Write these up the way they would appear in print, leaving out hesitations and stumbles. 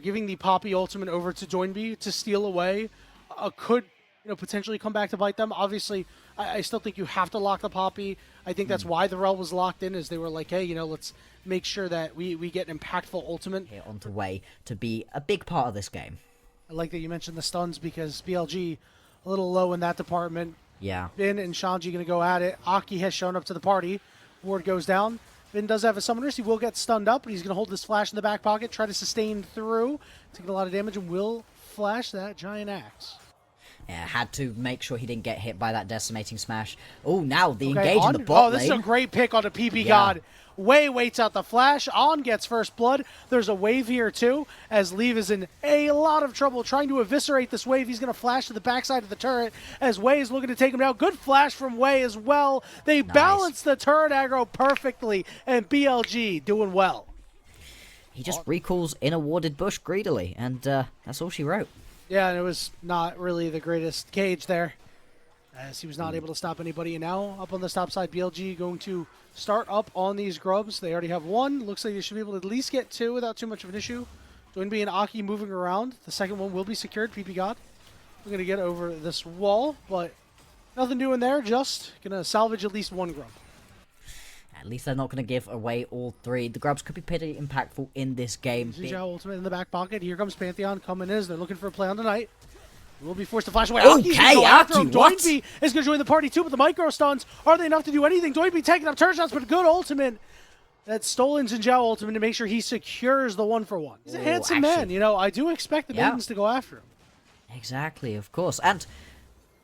giving the Poppy ultimate over to Doinby to steal away could, potentially come back to bite them. Obviously, I still think you have to lock the Poppy. I think that's why the Rel was locked in, is they were like, hey, let's make sure that we get an impactful ultimate. Here onto Wei to be a big part of this game. I like that you mentioned the stuns because BLG a little low in that department. Yeah. Bin and Shanji going to go at it. Aki has shown up to the party. Ward goes down. Bin does have a summoners. He will get stunned up, but he's going to hold this flash in the back pocket, try to sustain through, taking a lot of damage, and will flash that giant axe. Yeah, had to make sure he didn't get hit by that decimating smash. Oh, now the Okay, engage in the bot lane. this is a great pick on a PP God. Wei waits out the flash. On gets first blood. There's a wave here too, as Leave is in a lot of trouble trying to eviscerate this wave. He's going to flash to the backside of the turret as Wei is looking to take him down. Good flash from Wei as well. They balance the turret aggro perfectly, and BLG doing well. He just recalls in a warded bush greedily, and that's all she wrote. Yeah, and it was not really the greatest cage there, as he was not able to stop anybody. And now up on the top side, BLG going to start up on these grubs. They already have one. Looks like they should be able to at least get two without too much of an issue. Doinby and Aki moving around. The second one will be secured. PP God. We're going to get over this wall, but nothing doing there. Just going to salvage at least one grub. At least they're not going to give away all three. The grubs could be pretty impactful in this game. Zhao ultimate in the back pocket. Here comes Pantheon coming in as they're looking for a play on the night. Will be forced to flash away. Okay, Aki, what? Doinby is going to join the party too, but the micro stuns, are they enough to do anything? Doinby taking up turn shots, but a good ultimate. That's stolen Zhao ultimate to make sure he secures the 1-for-1. He's a handsome man. I do expect the maidens to go after him. Exactly, of course. And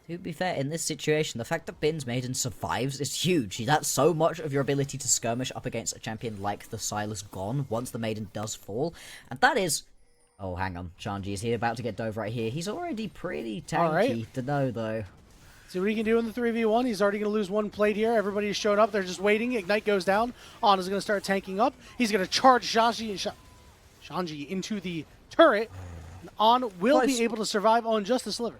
to be fair, in this situation, the fact that Bin's Maiden survives is huge. That's so much of your ability to skirmish up against a champion like the Silas gone once the Maiden does fall. And that is... Oh, hang on. Shanji is here, about to get dove right here. He's already pretty tanky to know, though. See what he can do in the 3v1. He's already going to lose one plate here. Everybody's showed up. They're just waiting. Ignite goes down. On is going to start tanking up. He's going to charge Shanji into the turret. And On will be able to survive on just a sliver.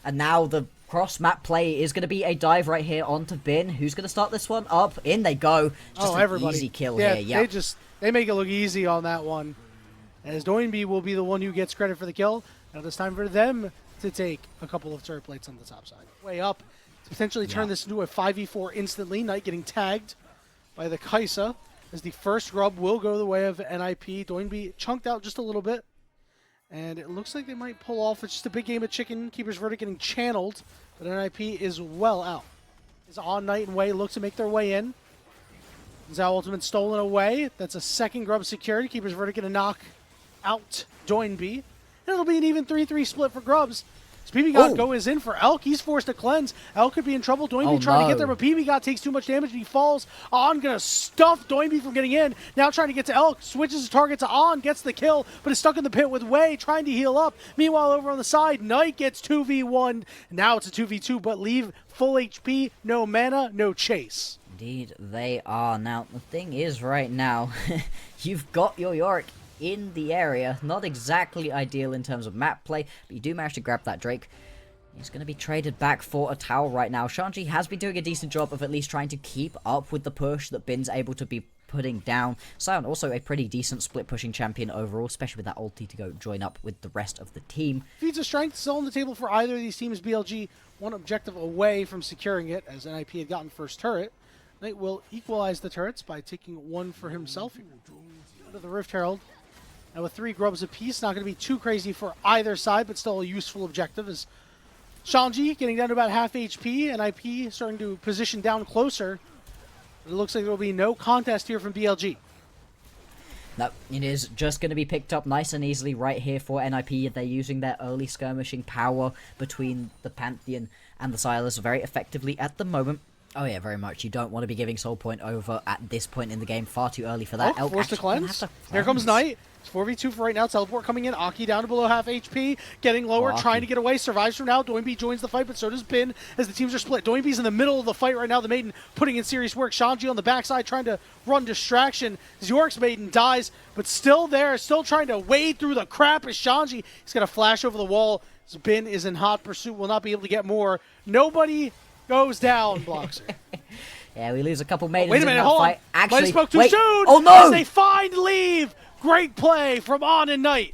And now the cross-map play is going to be a dive right here onto Bin. Who's going to start this one up? In they go. Just an easy kill here. Yeah, they make it look easy on that one. As Doinby will be the one who gets credit for the kill. Now it's time for them to take a couple of turret plates on the top side. Way up to potentially turn this into a 5v4 instantly. Knight getting tagged by the Kaisa as the first grub will go the way of NIP. Doinby chunked out just a little bit. And it looks like they might pull off. It's just a big game of chicken. Keeper's Verdict getting channeled. But NIP is well out. Is on Knight and Wei look to make their way in. Zhao ultimate stolen away. That's a second grub secured. Keeper's Verdict going to knock out Doinby. And it'll be an even 3-3 split for grubs. So PB God is in for Elk. He's forced to cleanse. Elk could be in trouble. Doinby trying to get there, but PB God takes too much damage and he falls. On gonna stuff Doinby from getting in. Now trying to get to Elk. Switches his target to On. Gets the kill, but is stuck in the pit with Wei trying to heal up. Meanwhile, over on the side, Knight gets 2v1. Now it's a 2v2, but Leave full HP, no mana, no chase. Indeed, they are. Now, the thing is right now, you've got your Yorick in the area. Not exactly ideal in terms of map play, but you do manage to grab that Drake. He's going to be traded back for a tower right now. Shanji has been doing a decent job of at least trying to keep up with the push that Bin's able to be putting down. Sion also a pretty decent split pushing champion overall, especially with that ulti to go join up with the rest of the team. Feeds of strength still on the table for either of these teams. BLG one objective away from securing it as NIP had gotten first turret. Knight will equalize the turrets by taking one for himself here. Under the Rift Herald. Now with 3 grubs apiece, not going to be too crazy for either side, but still a useful objective. As Shanji getting down to about half HP, and IP starting to position down closer. It looks like there will be no contest here from BLG. No, it is just going to be picked up nice and easily right here for NIP. They're using their early skirmishing power between the Pantheon and the Silas very effectively at the moment. Oh yeah, very much. You don't want to be giving Soul Point over at this point in the game. Far too early for that. Oh, forced to cleanse. Here comes Knight. It's 4v2 for right now. Teleport coming in. Aki down to below half HP. Getting lower, trying to get away. Survives from now. Doinby joins the fight, but so does Bin as the teams are split. Doinby's in the middle of the fight right now. The Maiden putting in serious work. Shanji on the backside trying to run distraction. York's Maiden dies, but still there. Still trying to wade through the crap as Shanji. He's going to flash over the wall. Bin is in hot pursuit. Will not be able to get more. Nobody goes down, Bloxer. Yeah, we lose a couple maidens wait a minute, in that hold fight. on. Actually, spoke too soon. Oh no! As they find Leave. Great play from On and Knight.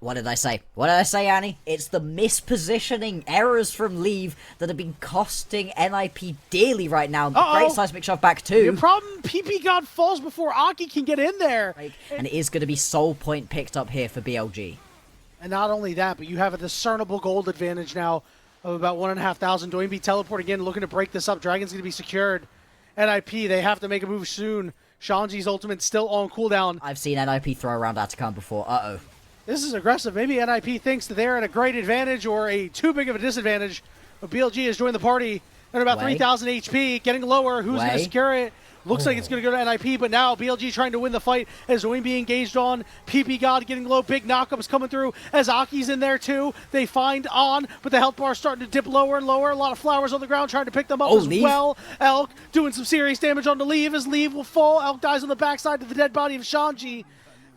What did I say? What did I say, Annie? It's the mispositioning errors from Leave that have been costing NIP dearly right now. Great seismic shove back too. Your problem, PP God falls before Aki can get in there. And it is going to be soul point picked up here for BLG. And not only that, but you have a discernible gold advantage now of about 1,500. Doinby teleport again, looking to break this up. Dragon's going to be secured. NIP, they have to make a move soon. Shanji's ultimate still on cooldown. I've seen NIP throw around Atacama before. Uh-oh. This is aggressive. Maybe NIP thinks that they're at a great advantage or a too big of a disadvantage. But BLG has joined the party. They're about 3,000 HP, getting lower. Who's going to secure it? Looks like it's going to go to NIP, but now BLG trying to win the fight as Doinby engaged on. PP God getting low. Big knockups coming through as Aki's in there too. They find On, but the health bar starting to dip lower and lower. A lot of flowers on the ground trying to pick them up as well. Elk doing some serious damage on the Leave as Leave will fall. Elk dies on the backside to the dead body of Shanji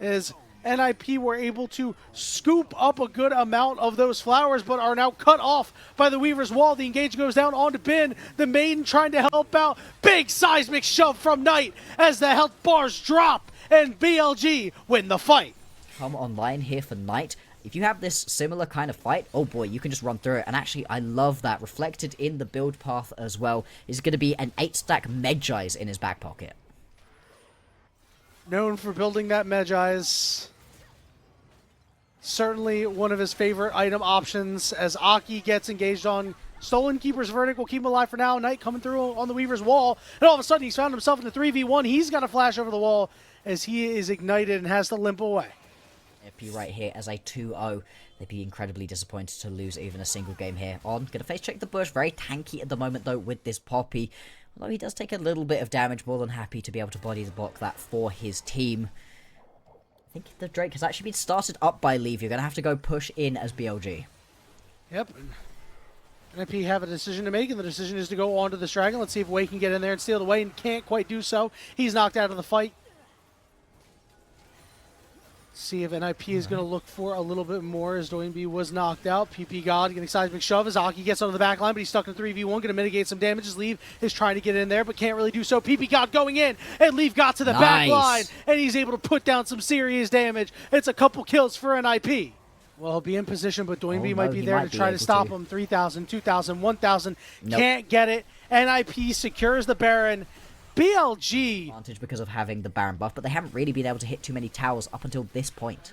as NIP were able to scoop up a good amount of those flowers, but are now cut off by the Weaver's wall. The engage goes down onto Bin. The Maiden trying to help out. Big seismic shove from Knight as the health bars drop, and BLG win the fight. Come online here for Knight. If you have this similar kind of fight, oh boy, you can just run through it. And actually, I love that. Reflected in the build path as well is going to be an 8-stack Medjai's in his back pocket. Known for building that Medjai's. Certainly one of his favorite item options as Aki gets engaged on. Stolen Keeper's Verdict will keep him alive for now. Knight coming through on the Weaver's wall. And all of a sudden he's found himself in a 3v1. He's got a flash over the wall as he is ignited and has to limp away. FP right here as a 2-0. They'd be incredibly disappointed to lose even a single game here. On, gonna face check the bush. Very tanky at the moment though with this Poppy. Although he does take a little bit of damage, more than happy to be able to body the block that for his team. I think the Drake has actually been started up by Leave. You're going to have to go push in as BLG. Yep. NIP have a decision to make, and the decision is to go on to this Dragon. Let's see if Wei can get in there and steal it away, and can't quite do so. He's knocked out of the fight. See if NIP is going to look for a little bit more as Doinby was knocked out. PP God getting seismic shove as Aki gets onto the back line, but he's stuck in 3v1. Going to mitigate some damage as Leave is trying to get in there, but can't really do so. PP God going in, and Leave got to the back line, and he's able to put down some serious damage. It's a couple kills for NIP. Well, he'll be in position, but Doinby might be there to try to stop him. 3,000, 2,000, 1,000. Can't get it. NIP secures the Baron. BLG advantage because of having the Baron buff, but they haven't really been able to hit too many towers up until this point.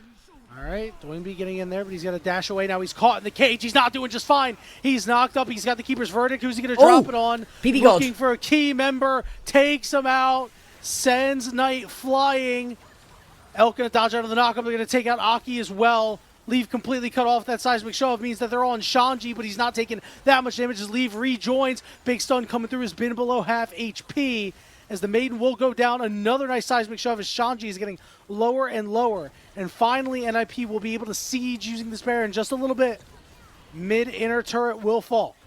All right, Doinby getting in there, but he's got to dash away. Now he's caught in the cage. He's not doing just fine. He's knocked up. He's got the Keeper's Verdict. Who's he going to drop it on? PP Looking for a key member. Takes him out. Sends Knight flying. Elk going to dodge out of the knockup. They're going to take out Aki as well. Leave completely cut off. That seismic shove means that they're on Shanji, but he's not taking that much damage as Leave rejoins. Big stun coming through. Has been below half HP. As the Maiden will go down. Another nice seismic shove as Shanji is getting lower and lower. And finally, NIP will be able to siege using this Baron just a little bit. Mid-inner turret will fall.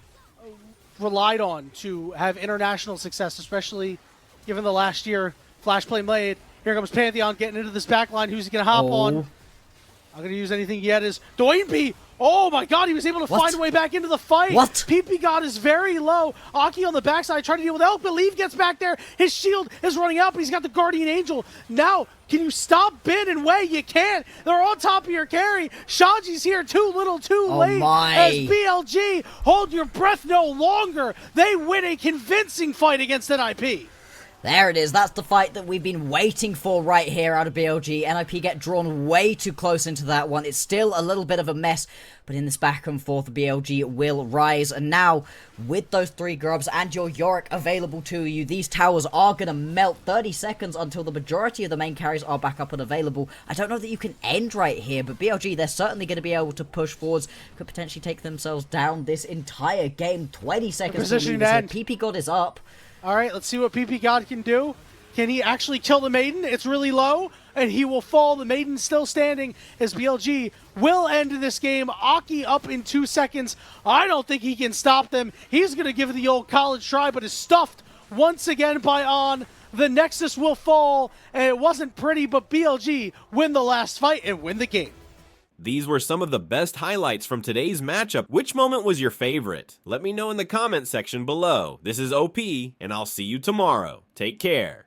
Relied on to have international success, especially given the last year Flash play made. Here comes Pantheon getting into this back line. Who's he going to hop on? Not going to use anything yet is Doinby. Oh my god, he was able to find a way back into the fight. PP God is very low. Aki on the backside trying to deal with Elk, but Leave gets back there. His shield is running out, but he's got the Guardian Angel. Now, can you stop Bin and Wei? You can't. They're on top of your carry. Shanji's here too little, too late. As BLG, hold your breath no longer. They win a convincing fight against NIP. There it is. That's the fight that we've been waiting for right here out of BLG. NIP get drawn way too close into that one. It's still a little bit of a mess, but in this back and forth, BLG will rise. And now, with those 3 grubs and your Yorick available to you, these towers are going to melt. 30 seconds until the majority of the main carries are back up and available. I don't know that you can end right here, but BLG, they're certainly going to be able to push forwards. Could potentially take themselves down this entire game. 20 seconds to leave. PP God is up. All right, let's see what PP God can do. Can he actually kill the Maiden? It's really low, and he will fall. The Maiden's still standing as BLG will end this game. Aki up in 2 seconds. I don't think he can stop them. He's going to give it the old college try, but is stuffed once again by On. The Nexus will fall, and it wasn't pretty, but BLG win the last fight and win the game. These were some of the best highlights from today's matchup. Which moment was your favorite? Let me know in the comment section below. This is OP, and I'll see you tomorrow. Take care.